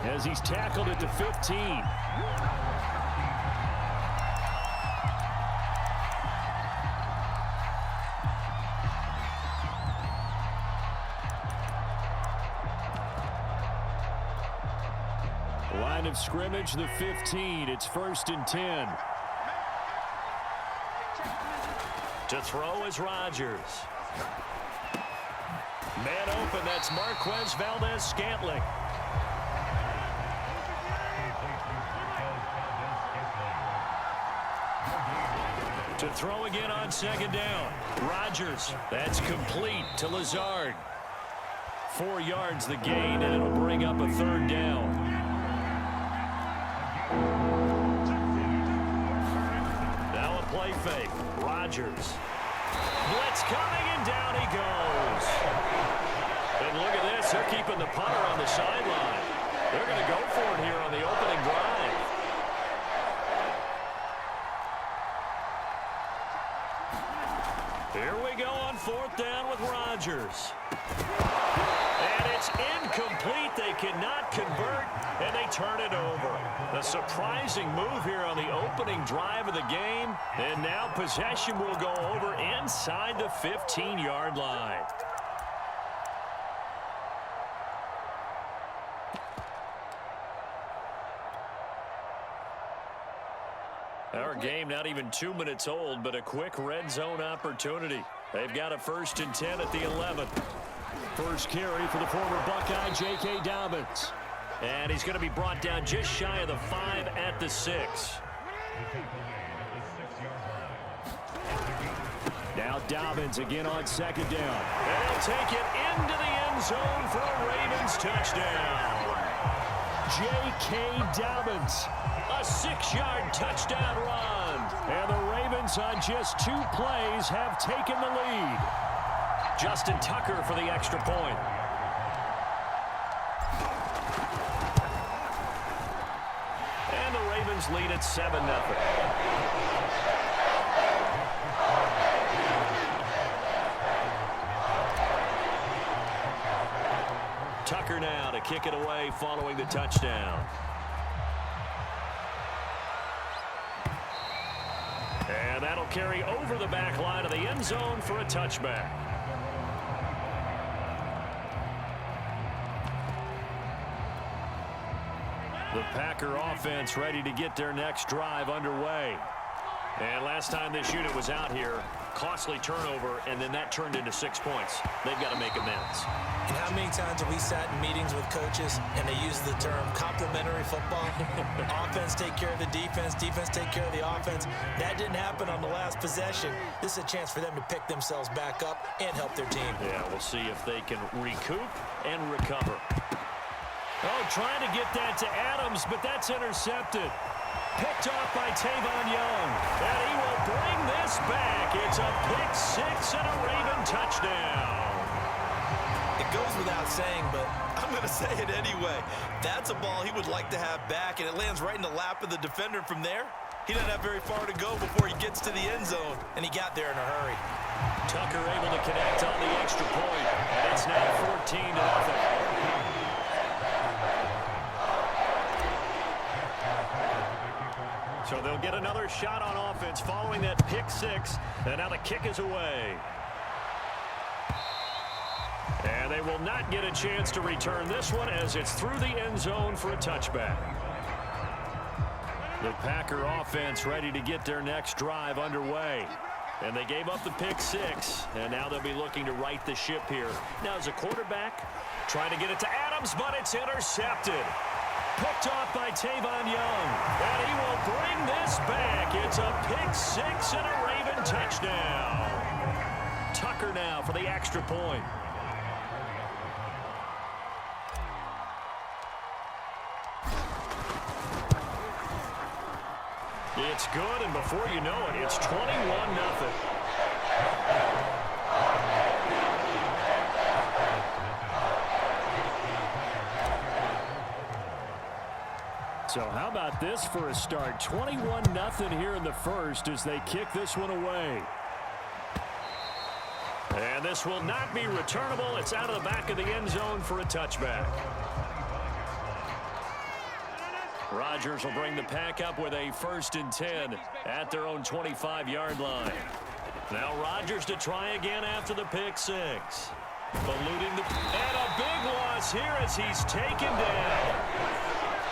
as he's tackled at the 15. Line of scrimmage, the 15. It's 1st and 10. To throw is Rodgers. Man open, that's Marquez Valdes-Scantling. To throw again on 2nd down. Rodgers, that's complete to Lazard. 4 yards the gain, and it'll bring up a 3rd down. Now a play fake. Rodgers. Blitz coming, and down he goes. And look at this. They're keeping the punter on the sideline. They're going to go for it here on the opening drive. Here we go on 4th down with Rodgers. And it's incomplete. They cannot convert, and they turn it over. A surprising move here on the opening drive of the game. And now possession will go over inside the 15-yard line. Our game not even 2 minutes old, but a quick red zone opportunity. They've got a 1st and 10 at the 11. First carry for the former Buckeye, J.K. Dobbins. And he's going to be brought down just shy of the 5 at the 6. Now Dobbins again on 2nd down. And he'll take it into the end zone for a Ravens touchdown. J.K. Dobbins, a 6-yard touchdown run. And the Ravens on just 2 plays have taken the lead. Justin Tucker for the extra point. And the Ravens lead at 7-0. Tucker now to kick it away following the touchdown. And that'll carry over the back line of the end zone for a touchback. The Packer offense ready to get their next drive underway. And last time this unit was out here, costly turnover, and then that turned into 6 points. They've got to make amends. And how many times have we sat in meetings with coaches and they use the term complementary football? Offense take care of the defense, defense take care of the offense. That didn't happen on the last possession. This is a chance for them to pick themselves back up and help their team. Yeah, we'll see if they can recoup and recover. Oh, trying to get that to Adams, but that's intercepted. Picked off by Tavon Young. And he will bring this back. It's a pick 6 and a Raven touchdown. It goes without saying, but I'm going to say it anyway. That's a ball he would like to have back, and it lands right in the lap of the defender from there. He doesn't have very far to go before he gets to the end zone, and he got there in a hurry. Tucker able to connect on the extra point, and it's now 14-0. So they'll get another shot on offense following that pick 6, and now the kick is away. And they will not get a chance to return this one as it's through the end zone for a touchback. The Packer offense ready to get their next drive underway. And they gave up the pick 6, and now they'll be looking to right the ship here. Now as a quarterback, trying to get it to Adams, but it's intercepted. Picked off by Tavon Young. And he will bring this back. It's a pick 6 and a Raven touchdown. Tucker now for the extra point. It's good, and before you know it, it's 21-0. So how about this for a start? 21-0 here in the first as they kick this one away. And this will not be returnable. It's out of the back of the end zone for a touchback. Rodgers will bring the pack up with a 1st and 10 at their own 25-yard line. Now Rodgers to try again after the pick six. Eluding the... And a big loss here as he's taken down.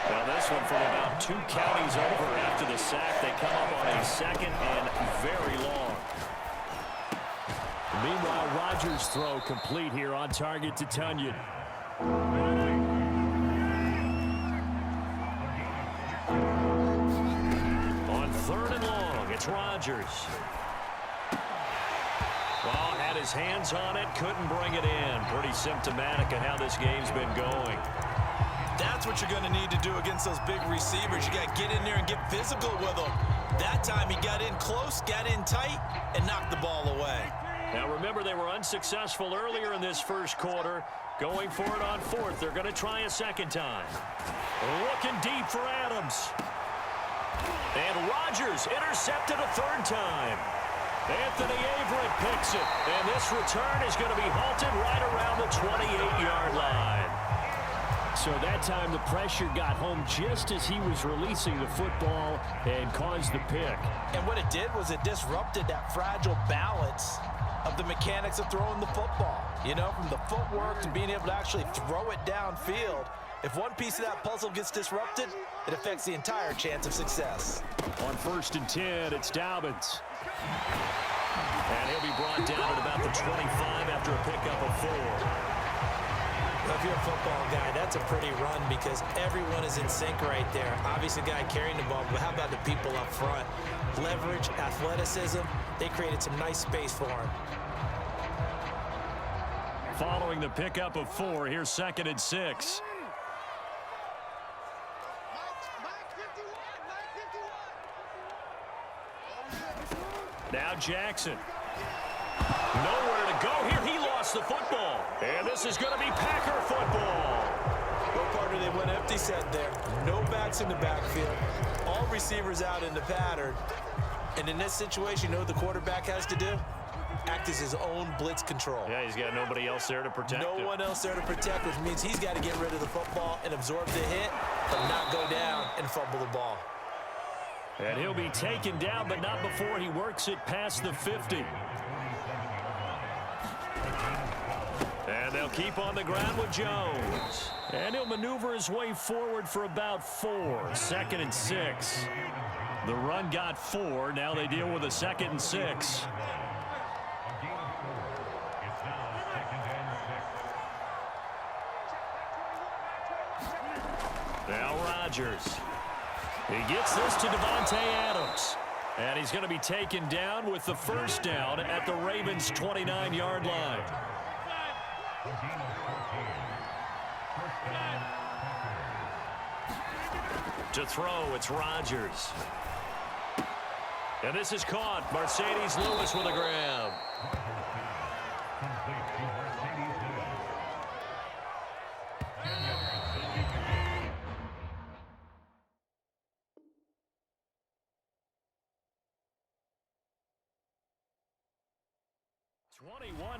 Now this one from about 2 counties over after the sack. They come up on a 2nd and very long. Meanwhile, Rodgers' throw complete here on target to Tonyan. On 3rd and long, it's Rodgers. Well, had his hands on it, couldn't bring it in. Pretty symptomatic of how this game's been going. That's what you're going to need to do against those big receivers. You got to get in there and get physical with them. That time he got in close, got in tight, and knocked the ball away. Now remember, they were unsuccessful earlier in this first quarter. Going for it on 4th. They're going to try a 2nd time. Looking deep for Adams. And Rodgers intercepted a 3rd time. Anthony Averett picks it. And this return is going to be halted right around the 28-yard line. So that time the pressure got home just as he was releasing the football and caused the pick. And what it did was it disrupted that fragile balance of the mechanics of throwing the football. You know, from the footwork to being able to actually throw it downfield. If one piece of that puzzle gets disrupted, it affects the entire chance of success. On 1st and 10, it's Dobbins. And he'll be brought down at about the 25 after a pickup of 4. If you're a football guy, that's a pretty run because everyone is in sync right there. Obviously, the guy carrying the ball, but how about the people up front? Leverage, athleticism, they created some nice space for him. Following the pickup of 4, here's 2nd and 6. Now Jackson. Nowhere to go here. He lost the football. And this is going to be Packer football. Well, partner, they went empty set there. No backs in the backfield. All receivers out in the pattern. And in this situation, you know what the quarterback has to do? Act as his own blitz control. Yeah, he's got nobody else there to protect him. No one else there to protect, which means he's got to get rid of the football and absorb the hit, but not go down and fumble the ball. And he'll be taken down, but not before he works it past the 50. And they'll keep on the ground with Jones. And he'll maneuver his way forward for about 4. 2nd and 6. The run got 4. Now they deal with a 2nd and 6. Now Rodgers. He gets this to Davante Adams. And he's going to be taken down with the 1st down at the Ravens' 29-yard line. To throw, it's Rodgers. And this is caught. Mercedes Lewis with a grab.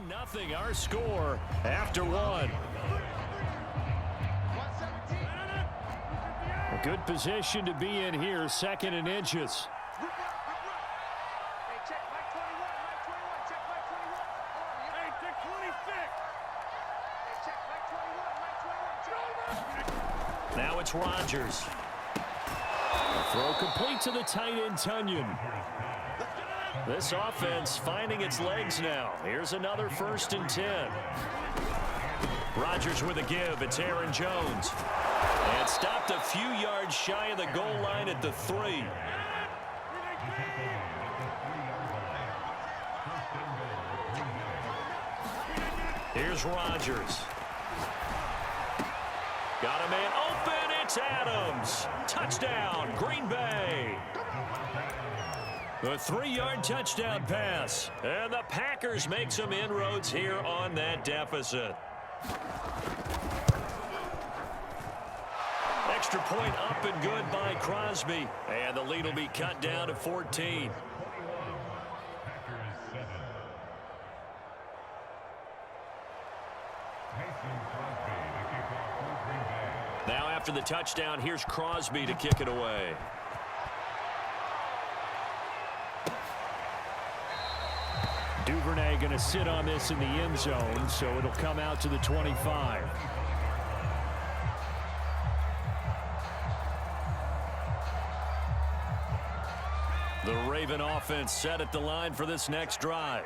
Nothing, our score after 1. A good position to be in here, 2nd and inches. Now it's Rodgers. Throw complete to the tight end, Tonyan. This offense finding its legs now. Here's another 1st and 10. Rodgers with a give. It's Aaron Jones. And stopped a few yards shy of the goal line at the 3. Here's Rodgers. Got a man open. It's Adams. Touchdown, Green Bay. The 3-yard touchdown pass. And the Packers make some inroads here on that deficit. Extra point up and good by Crosby. And the lead will be cut down to 14. Now after the touchdown. Here's Crosby to kick it away. Duvernay going to sit on this in the end zone, so it'll come out to the 25. The Raven offense set at the line for this next drive.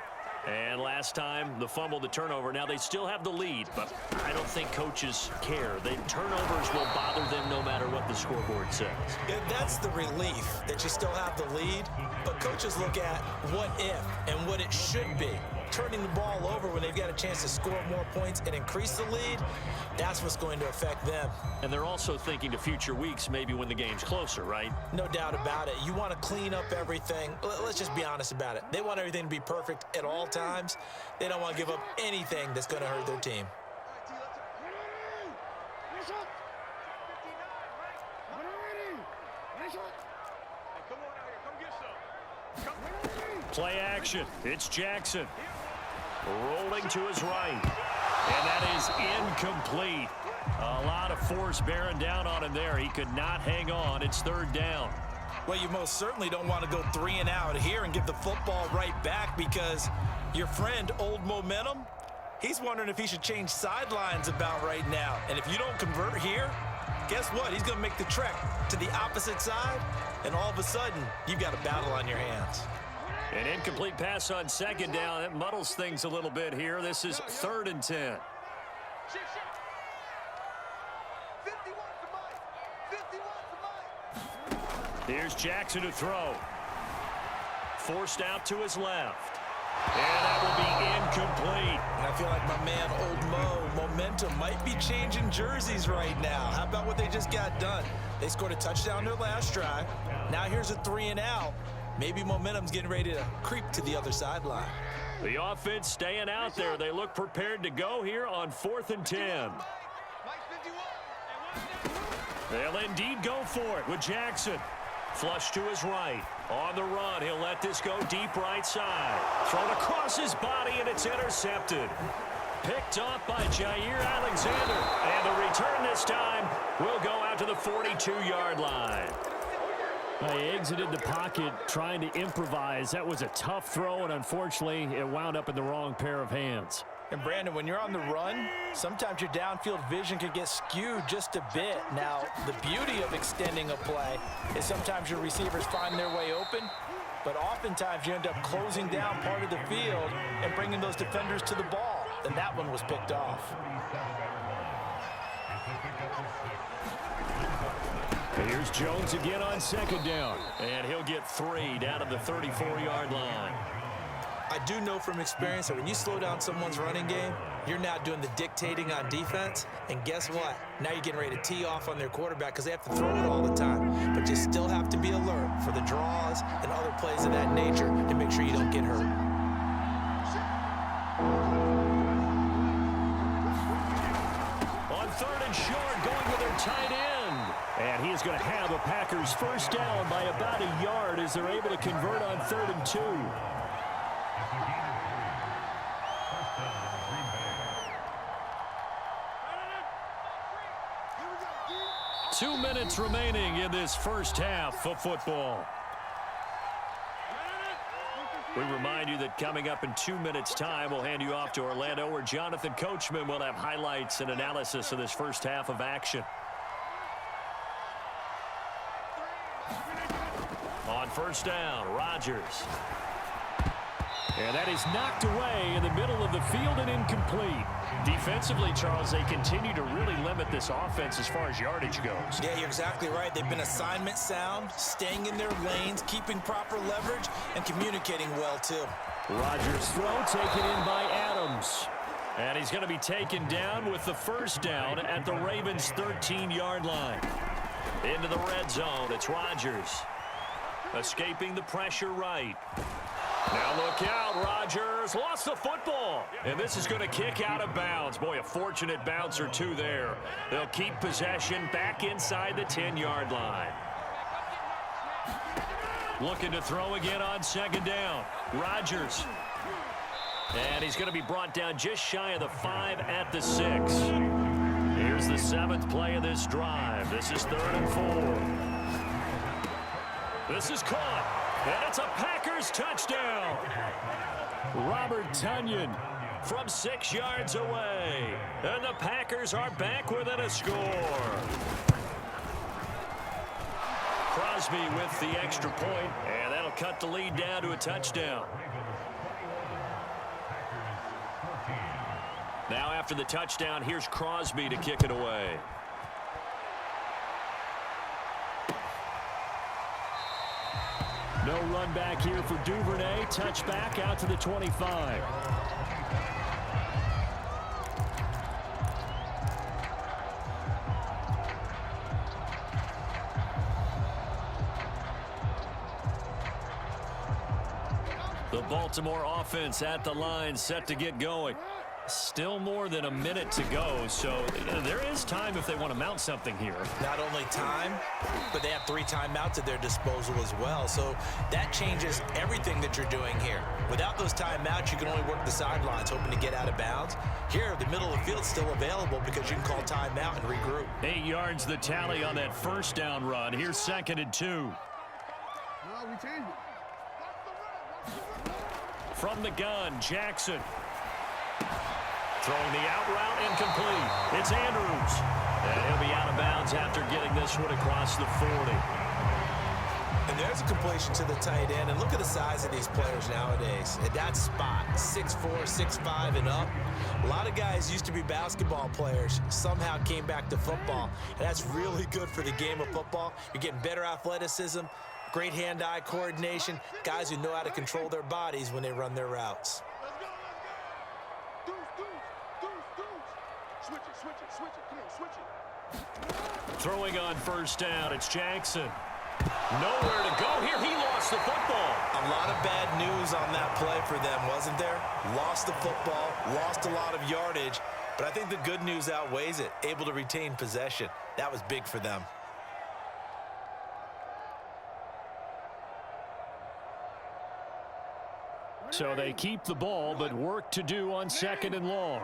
And last time, the fumble, the turnover. Now, they still have the lead, but I don't think coaches care. The turnovers will bother them no matter what the scoreboard says. Yeah, that's the relief, that you still have the lead. But coaches look at what if and what it should be. Turning the ball over when they've got a chance to score more points and increase the lead, that's what's going to affect them. And they're also thinking to future weeks, maybe when the game's closer, right? No doubt about it. You want to clean up everything. Let's just be honest about it. They want everything to be perfect at all times. They don't want to give up anything that's going to hurt their team. Play action. It's Jackson. Rolling to his right. And that is incomplete. A lot of force bearing down on him there. He could not hang on. It's third down. Well, you most certainly don't want to go 3 and out here and give the football right back, because your friend, Old Momentum, he's wondering if he should change sidelines about right now. And if you don't convert here, guess what? He's going to make the trek to the opposite side, and all of a sudden, you've got a battle on your hands. An incomplete pass on second down. That muddles things a little bit here. This is 3rd and 10. Here's Jackson to throw. Forced out to his left. And that will be incomplete. And I feel like my man, Old Mo, Momentum, might be changing jerseys right now. How about what they just got done? They scored a touchdown their last drive. Now here's a 3 and out. Maybe Momentum's getting ready to creep to the other sideline. The offense staying out there. They look prepared to go here on 4th and 10. They'll indeed go for it with Jackson. Flush to his right. On the run, he'll let this go deep right side. Thrown across his body, and it's intercepted. Picked off by Jair Alexander. And the return this time will go out to the 42-yard line. They exited the pocket trying to improvise. That was a tough throw, and unfortunately, it wound up in the wrong pair of hands. And Brandon, when you're on the run, sometimes your downfield vision can get skewed just a bit. Now, the beauty of extending a play is sometimes your receivers find their way open, but oftentimes you end up closing down part of the field and bringing those defenders to the ball. And that one was picked off. Here's Jones again on second down. And he'll get 3 down at the 34-yard line. I do know from experience that when you slow down someone's running game, you're not doing the dictating on defense. And guess what? Now you're getting ready to tee off on their quarterback because they have to throw it all the time. But you still have to be alert for the draws and other plays of that nature to make sure you don't get hurt. On 3rd and short, going with their tight end. And he is going to have a Packers first down by about a yard as they're able to convert on 3rd and 2. 2 minutes remaining in this first half of football. We remind you that coming up in 2 minutes' time, we'll hand you off to Orlando, where Jonathan Coachman will have highlights and analysis of this first half of action. On first down, Rodgers. And that is knocked away in the middle of the field and incomplete. Defensively, Charles, they continue to really limit this offense as far as yardage goes. Yeah, you're exactly right. They've been assignment sound, staying in their lanes, keeping proper leverage, and communicating well, too. Rodgers' throw taken in by Adams. And he's going to be taken down with the first down at the Ravens' 13-yard line. Into the red zone, it's Rodgers. Escaping the pressure right. Now look out, Rodgers lost the football. And this is going to kick out of bounds. Boy, a fortunate bounce or two there. They'll keep possession back inside the 10-yard line. Looking to throw again on second down. Rodgers. And he's going to be brought down just shy of the 5 at the 6. Here's Here's the 7th play of this drive. This is 3rd and 4. This is caught, and it's a Packers touchdown. Robert Tonyan From 6 yards away. And the Packers are back within a score. Crosby with the extra point, and that'll cut the lead down to a touchdown. Now after the touchdown, here's Crosby to kick it away. No run back here for Duvernay. Touchback out to the 25. The Baltimore offense at the line, set to get going. Still more than a minute to go, so there is time if they want to mount something here. Not only time, but they have 3 timeouts at their disposal as well. So that changes everything that you're doing here. Without those timeouts, you can only work the sidelines, hoping to get out of bounds. Here, the middle of the field's still available because you can call timeout and regroup. 8 yards the tally on that first down run. Here's 2nd and 2. From the gun, Jackson. Throwing the out route, incomplete. It's Andrews. And he'll be out of bounds after getting this one across the 40. And there's a completion to the tight end. And look at the size of these players nowadays. At that spot, 6'4", 6'5", and up. A lot of guys used to be basketball players, somehow came back to football. And that's really good for the game of football. You're getting better athleticism, great hand-eye coordination, guys who know how to control their bodies when they run their routes. Throwing on first down, it's Jackson. Nowhere to go here. He lost the football. A lot of bad news on that play for them, wasn't there? Lost the football, lost a lot of yardage, but I think the good news outweighs it. Able to retain possession. That was big for them. So they keep the ball, but work to do on 2nd and long.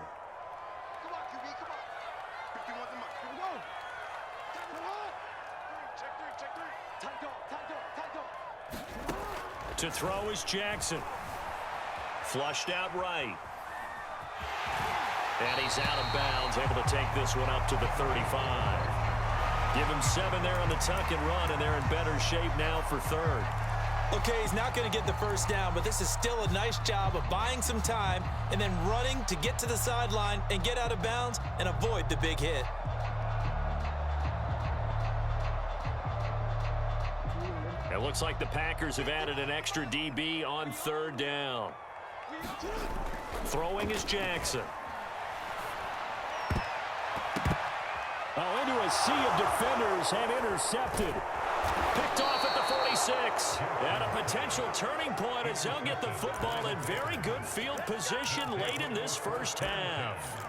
To throw is Jackson. Flushed out right. And he's out of bounds, able to take this one up to the 35. Give him 7 there on the tuck and run, and they're in better shape now for 3rd. Okay, he's not going to get the first down, but this is still a nice job of buying some time and then running to get to the sideline and get out of bounds and avoid the big hit. It looks like the Packers have added an extra DB on 3rd down. Throwing is Jackson. Oh, into a sea of defenders and intercepted. Picked off at the 46. And a potential turning point as they'll get the football in very good field position late in this first half.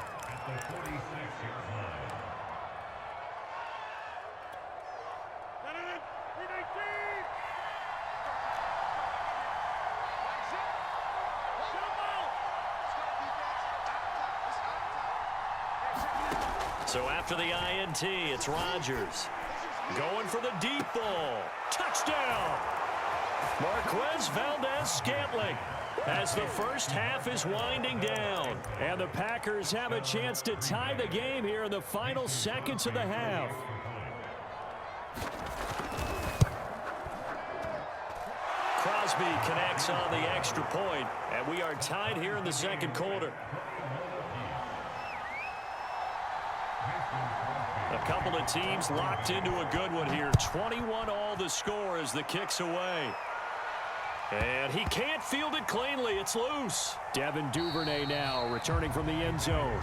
So after the INT, it's Rodgers. Going for the deep ball. Touchdown! Marquez Valdez-Scantling as the first half is winding down. And the Packers have a chance to tie the game here in the final seconds of the half. Crosby connects on the extra point, and we are tied here in the 2nd quarter. A couple of teams locked into a good one here. 21-all the score as the kick's away. And he can't field it cleanly. It's loose. Devin Duvernay now returning from the end zone.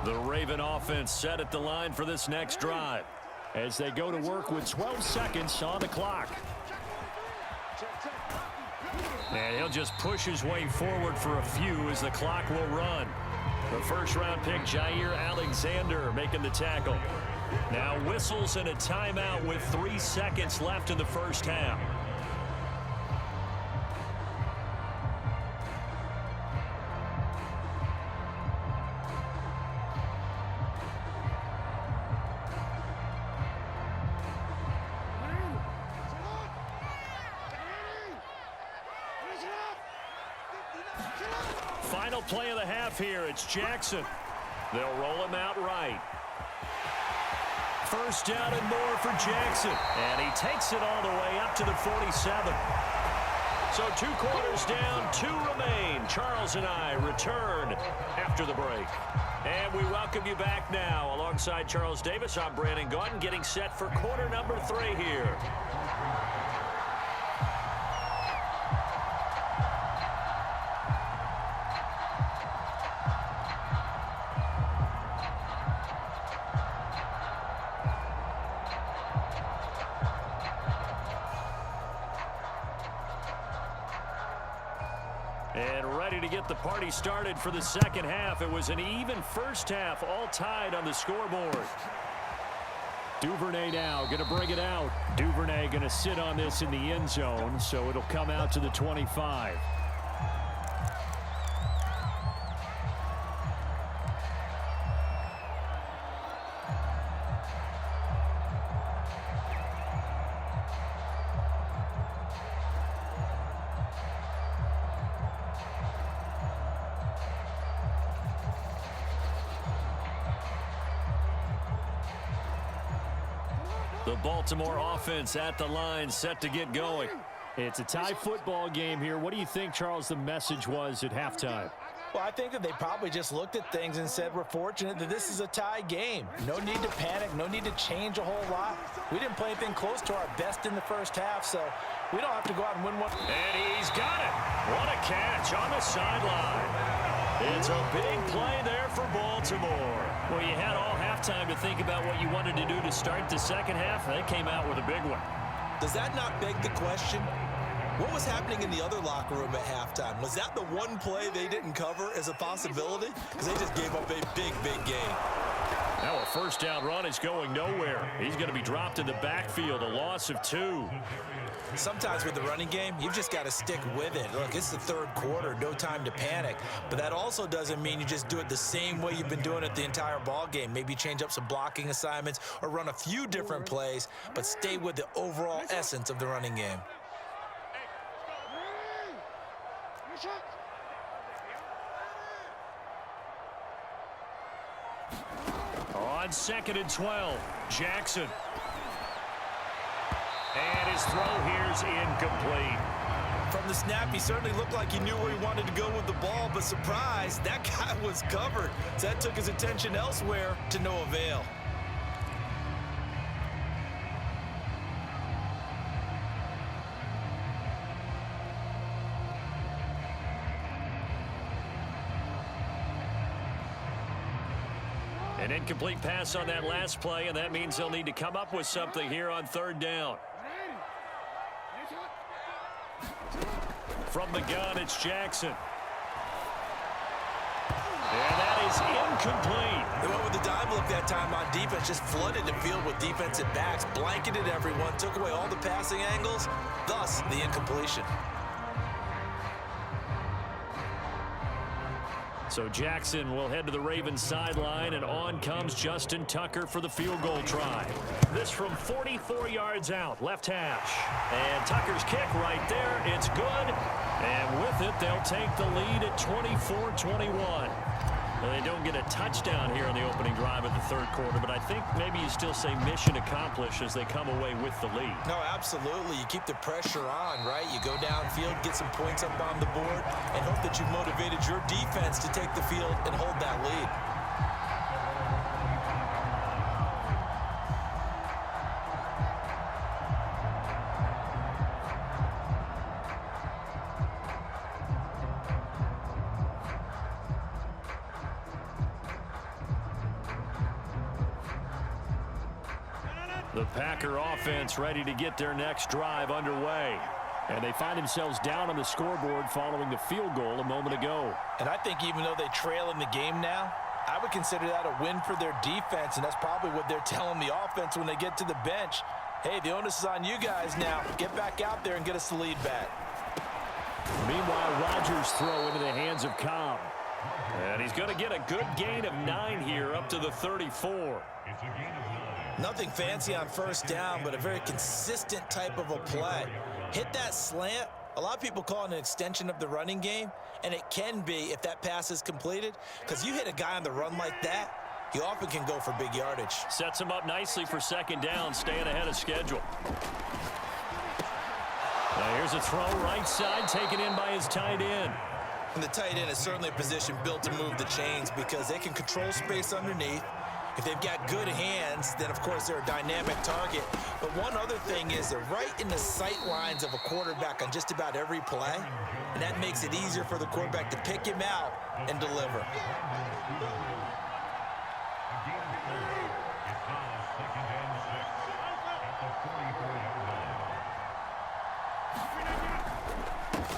The Raven offense set at the line for this next drive, as they go to work with 12 seconds on the clock. And he'll just push his way forward for a few as the clock will run. The first-round pick, Jair Alexander, making the tackle. Now whistles and a timeout with 3 seconds left in the first half. Final play of the half here. It's Jackson. They'll roll him out right. First down and more for Jackson. And he takes it all the way up to the 47. So 2 quarters down, 2 remain. Charles and I return after the break. And we welcome you back now. Alongside Charles Davis, I'm Brandon Gaudin, getting set for quarter number 3 here. And ready to get the party started for the second half. It was an even first half, all tied on the scoreboard. Duvernay now going to bring it out. Duvernay going to sit on this in the end zone, so it'll come out to the 25. The Baltimore offense at the line, set to get going. It's a tie football game here. What do you think, Charles, the message was at halftime? Well, I think that they probably just looked at things and said, we're fortunate that this is a tie game. No need to panic, no need to change a whole lot. We didn't play anything close to our best in the first half, so we don't have to go out and win one. And he's got it. What a catch on the sideline. It's a big play there for Baltimore. Well, you had all halftime to think about what you wanted to do to start the second half. They came out with a big one. Does that not beg the question? What was happening in the other locker room at halftime? Was that the one play they didn't cover as a possibility? Because they just gave up a big, big game. Now a first down run is going nowhere. He's going to be dropped in the backfield, a loss of 2. Sometimes with the running game, you've just got to stick with it. Look, it's the third quarter, no time to panic. But that also doesn't mean you just do it the same way you've been doing it the entire ball game. Maybe change up some blocking assignments or run a few different plays, but stay with the overall essence of the running game. On 2nd and 12, Jackson. And his throw here's incomplete. From the snap, he certainly looked like he knew where he wanted to go with the ball, but surprise, that guy was covered. So that took his attention elsewhere to no avail. An incomplete pass on that last play, and that means they'll need to come up with something here on 3rd down. From the gun, it's Jackson. And that is incomplete. They went with the dive look that time on defense, just flooded the field with defensive backs, blanketed everyone, took away all the passing angles, thus the incompletion. So Jackson will head to the Ravens sideline, and on comes Justin Tucker for the field goal try. This from 44 yards out, left hash. And Tucker's kick right there, it's good. And with it, they'll take the lead at 24-21. Well, they don't get a touchdown here on the opening drive of the third quarter, but I think maybe you still say mission accomplished as they come away with the lead. No, absolutely. You keep the pressure on, right? You go downfield, get some points up on the board, and hope that you've motivated your defense to take the field and hold that lead. The Packer offense ready to get their next drive underway. And they find themselves down on the scoreboard following the field goal a moment ago. And I think even though they trail in the game now, I would consider that a win for their defense, and that's probably what they're telling the offense when they get to the bench. Hey, the onus is on you guys now. Get back out there and get us the lead back. Meanwhile, Rodgers throw into the hands of Cobb. And he's going to get a good gain of 9 here up to the 34. Nothing fancy on first down, but a very consistent type of a play. Hit that slant. A lot of people call it an extension of the running game, and it can be if that pass is completed, because you hit a guy on the run like that, he often can go for big yardage. Sets him up nicely for second down, staying ahead of schedule. Now here's a throw right side, taken in by his tight end. And the tight end is certainly a position built to move the chains because they can control space underneath. If they've got good hands, then of course they're a dynamic target. But one other thing is they're right in the sight lines of a quarterback on just about every play. And that makes it easier for the quarterback to pick him out and deliver.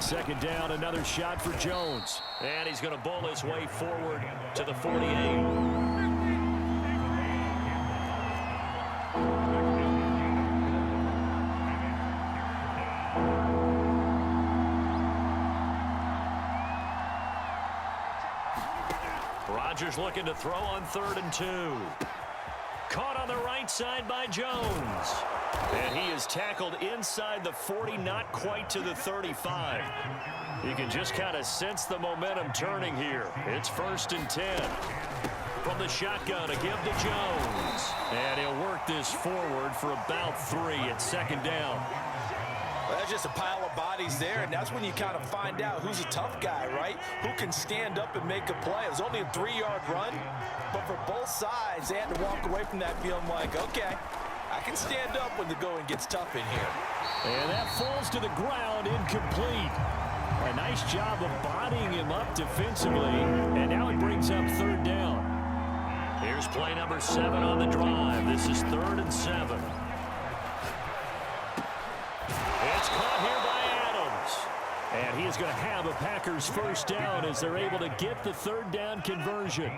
Second down, another shot for Jones. And he's going to bowl his way forward to the 48. Rodgers looking to throw on 3rd and 2. Caught on the right side by Jones. And he is tackled inside the 40, not quite to the 35. You can just kind of sense the momentum turning here. It's 1st and 10. From the shotgun, a give to Jones. And he'll work this forward for about 3 at 2nd down. Well, that's just a pile of bodies there, and that's when you kind of find out who's a tough guy, right? Who can stand up and make a play. It was only a 3-yard run, but for both sides, they had to walk away from that feeling like, okay, I can stand up when the going gets tough in here. And that falls to the ground, incomplete. A nice job of bodying him up defensively, and now it brings up 3rd down. Here's play number 7 on the drive. This is 3rd and 7. It's caught here by Adams. And he is going to have a Packers first down as they're able to get the 3rd down conversion.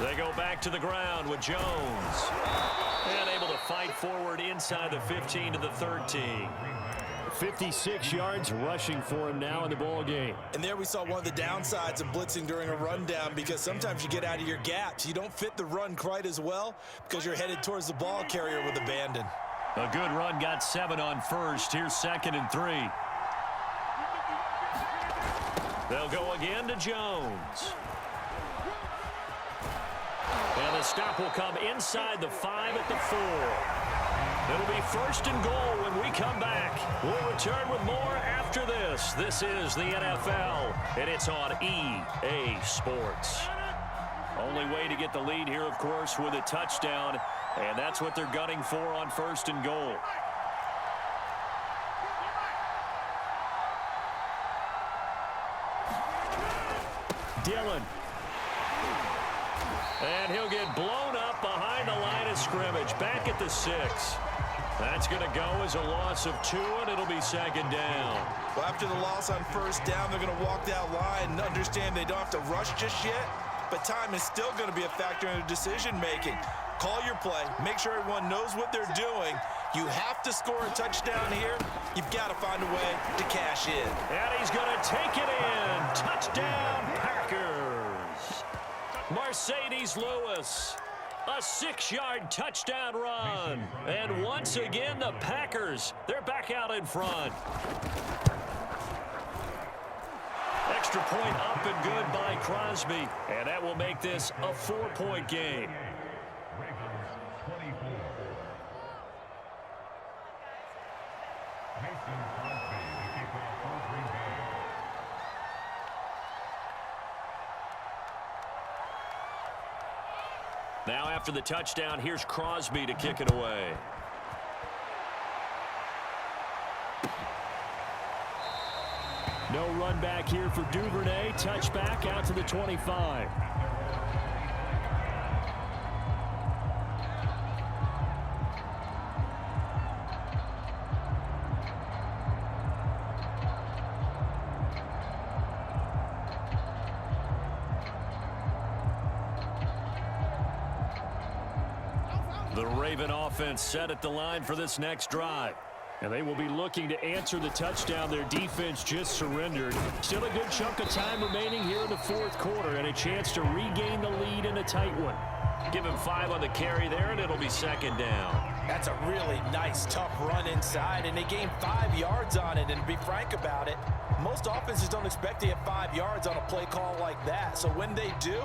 They go back to the ground with Jones. And able to fight forward inside the 15 to the 13. 56 yards rushing for him now in the ball game. And there we saw one of the downsides of blitzing during a rundown, because sometimes you get out of your gaps. You don't fit the run quite as well because you're headed towards the ball carrier with abandon. A good run got 7 on first. Here's 2nd and 3. They'll go again to Jones. And the stop will come inside the 5 at the 4. It'll be 1st and goal when we come back. We'll return with more after this. This is the NFL, and it's on EA Sports. Only way to get the lead here, of course, with a touchdown, and that's what they're gunning for on 1st and goal. Dillon. And he'll get blown up behind the line of scrimmage. Back at the 6. That's going to go as a loss of 2, and it'll be 2nd down. Well, after the loss on 1st down, they're going to walk that line and understand they don't have to rush just yet, but time is still going to be a factor in their decision-making. Call your play. Make sure everyone knows what they're doing. You have to score a touchdown here. You've got to find a way to cash in. And he's going to take it in. Touchdown, Packers. Mercedes Lewis. A 6-yard touchdown run. And once again, the Packers, they're back out in front. Extra point up and good by Crosby. And that will make this a 4-point game. Now after the touchdown, here's Crosby to kick it away. No run back here for Duvernay. Touchback out to the 25. The Raven offense set at the line for this next drive. And they will be looking to answer the touchdown their defense just surrendered. Still a good chunk of time remaining here in the fourth quarter and a chance to regain the lead in a tight one. Give him 5 on the carry there, and it'll be second down. That's a really nice, tough run inside, and they gained 5 yards on it. And to be frank about it, most offenses don't expect to get 5 yards on a play call like that. So when they do,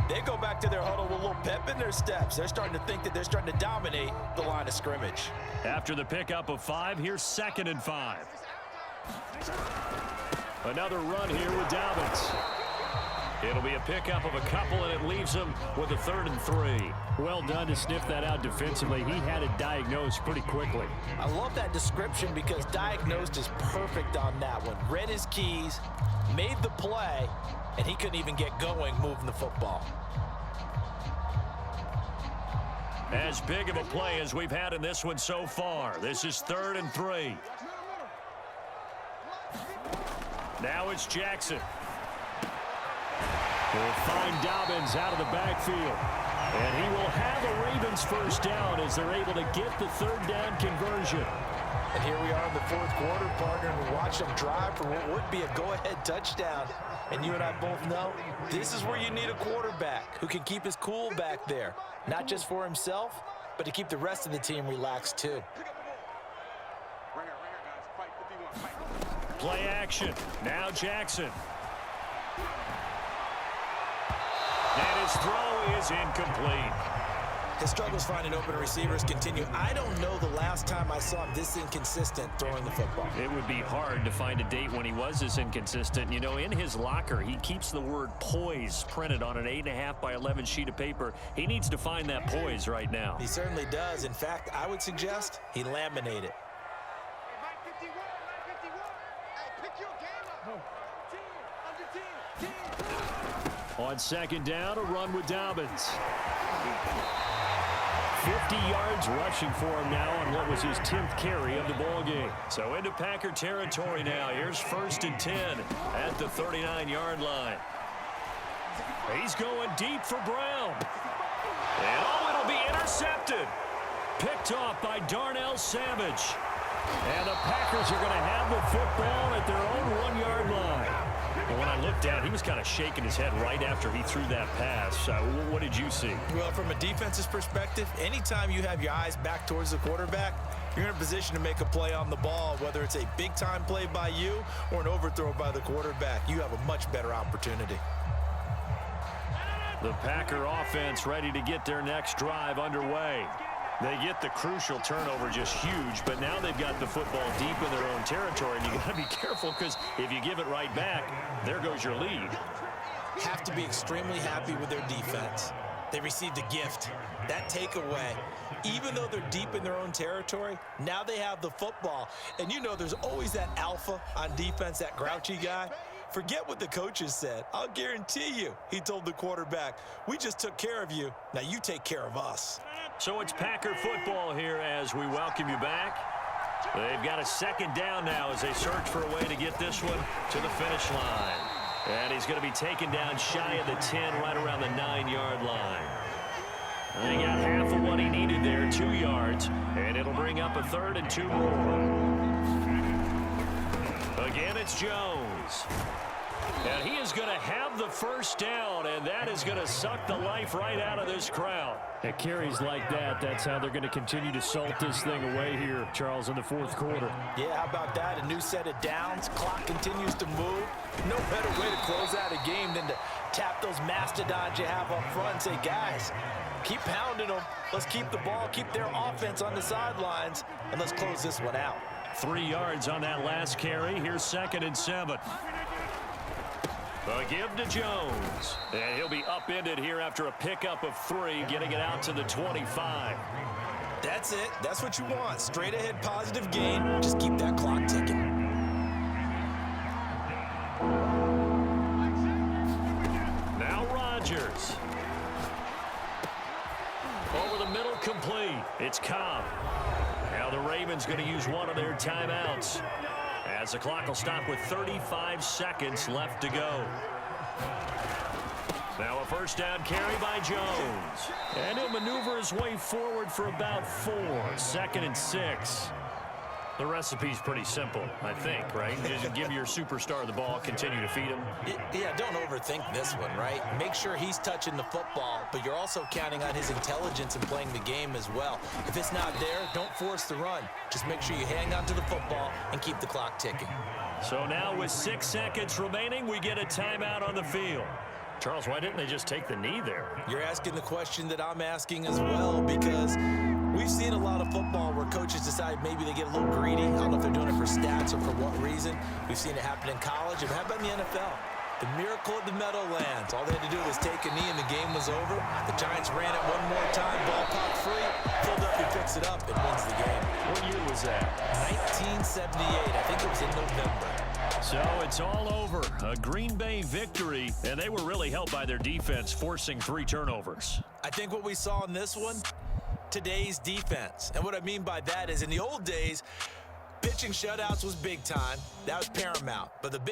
they go back to their huddle with a little pep in their steps. They're starting to think that they're starting to dominate the line of scrimmage. After the pickup of 5, here's 2nd and 5. Another run here with Dobbins. It'll be a pickup of a couple, and it leaves them with a 3rd and 3. Well done to sniff that out defensively. He had it diagnosed pretty quickly. I love that description because diagnosed is perfect on that one. Read his keys, made the play, and he couldn't even get going moving the football. As big of a play as we've had in this one so far. This is 3rd and 3. Now it's Jackson. Will find Dobbins out of the backfield. And he will have the Ravens first down as they're able to get the 3rd down conversion. And here we are in the fourth quarter, partner, and we watch them drive for what would be a go-ahead touchdown. And you and I both know this is where you need a quarterback who can keep his cool back there, not just for himself, but to keep the rest of the team relaxed too. Play action. Now Jackson. And his throw is incomplete. His struggles finding open receivers continue. I don't know the last time I saw him this inconsistent throwing the football. It would be hard to find a date when he was this inconsistent. You know, in his locker, he keeps the word poise printed on an 8.5 by 11 sheet of paper. He needs to find that poise right now. He certainly does. In fact, I would suggest he laminate it. On 2nd down, a run with Dobbins. 50 yards rushing for him now on what was his 10th carry of the ball game. So into Packer territory now. Here's 1st and 10 at the 39-yard line. He's going deep for Brown. And it'll be intercepted. Picked off by Darnell Savage. And the Packers are going to have the football at their own 1-yard line. And when I looked down, he was kind of shaking his head right after he threw that pass. What did you see? Well, from a defense's perspective, anytime you have your eyes back towards the quarterback, you're in a position to make a play on the ball, whether it's a big-time play by you or an overthrow by the quarterback. You have a much better opportunity. The Packer offense ready to get their next drive underway. They get the crucial turnover just huge, but now they've got the football deep in their own territory, and you got to be careful because if you give it right back, there goes your lead. Have to be extremely happy with their defense. They received a gift. That takeaway, even though they're deep in their own territory, now they have the football. And you know there's always that alpha on defense, that grouchy guy. Forget what the coaches said. I'll guarantee you, he told the quarterback, we just took care of you. Now you take care of us. So it's Packer football here as we welcome you back. They've got a 2nd down now as they search for a way to get this one to the finish line. And he's going to be taken down shy of the 10, right around the 9-yard line. And he got half of what he needed there, 2 yards, and it'll bring up a 3rd and 2 more. Again, it's Jones. And he is going to have the first down, and that is going to suck the life right out of this crowd. At carries like that, that's how they're going to continue to salt this thing away here, Charles, in the fourth quarter. Yeah, how about that? A new set of downs. Clock continues to move. No better way to close out a game than to tap those mastodons you have up front and say, guys, keep pounding them. Let's keep the ball, keep their offense on the sidelines, and let's close this one out. 3 yards on that last carry. Here's 2nd and 7. A give to Jones. And he'll be upended here after a pickup of 3, getting it out to the 25. That's it. That's what you want. Straight ahead positive gain. Just keep that clock ticking. Now Rodgers. Over the middle, complete. It's Cobb. Now the Ravens going to use one of their timeouts, as the clock will stop with 35 seconds left to go. Now a first down carry by Jones. And he'll maneuver his way forward for about 4. 2nd and 6. The recipe's pretty simple, I think, right? Just give your superstar the ball, continue to feed him. Yeah, don't overthink this one, right? Make sure he's touching the football, but you're also counting on his intelligence in playing the game as well. If it's not there, don't force the run. Just make sure you hang on to the football and keep the clock ticking. So now with 6 seconds remaining, we get a timeout on the field. Charles, why didn't they just take the knee there? You're asking the question that I'm asking as well, because we've seen a lot of football where coaches decide maybe they get a little greedy. I don't know if they're doing it for stats or for what reason. We've seen it happen in college. It happened in the NFL. The miracle at the Meadowlands. All they had to do was take a knee and the game was over. The Giants ran it one more time. Ball popped free. Philadelphia picks it up and wins the game. What year was that? 1978. I think it was in November. So it's all over. A Green Bay victory, and they were really helped by their defense, forcing 3 turnovers. I think what we saw in this one, today's defense. And what I mean by that is in the old days, pitching shutouts was big time. That was paramount. But the big